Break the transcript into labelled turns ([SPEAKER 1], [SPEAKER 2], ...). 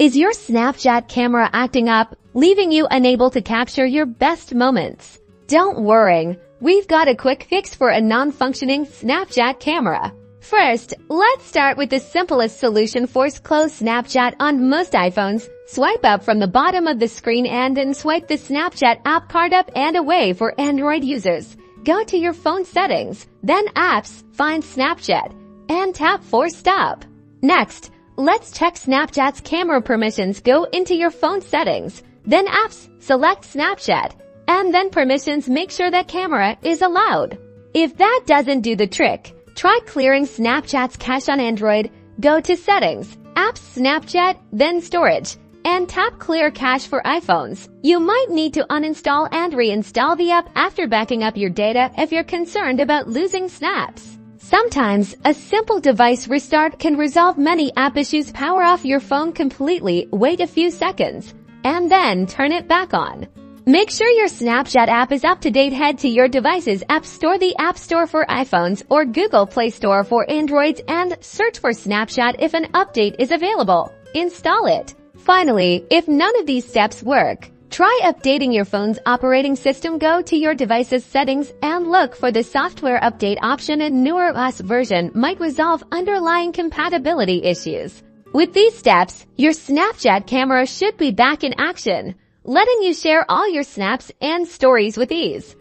[SPEAKER 1] Is your Snapchat camera acting up, leaving you unable to capture your best moments? Don't worry, we've got a quick fix for a non-functioning Snapchat camera. First, let's start with the simplest solution for close Snapchat on most iPhones. Swipe up from the bottom of the screen and then swipe the Snapchat app card up and away for Android users. Go to your phone settings, then Apps, find Snapchat, and tap Force Stop. Next, let's check Snapchat's camera permissions. Go into your phone settings, then Apps, select Snapchat, and then Permissions. Make sure that camera is allowed. If that doesn't do the trick, try clearing Snapchat's cache on Android. Go to Settings, Apps, Snapchat, then Storage, and tap Clear Cache for iPhones. You might need to uninstall and reinstall the app after backing up your data if you're concerned about losing snaps. Sometimes, a simple device restart can resolve many app issues. Power off your phone completely, wait a few seconds, and then turn it back on. Make sure your Snapchat app is up to date. Head to your device's App Store, the App Store for iPhones, or Google Play Store for Androids, and search for Snapchat. If an update is available, install it. Finally, if none of these steps work, try updating your phone's operating system. Go to your device's settings and look for the software update option. A newer OS version might resolve underlying compatibility issues. With these steps, your Snapchat camera should be back in action, letting you share all your snaps and stories with ease.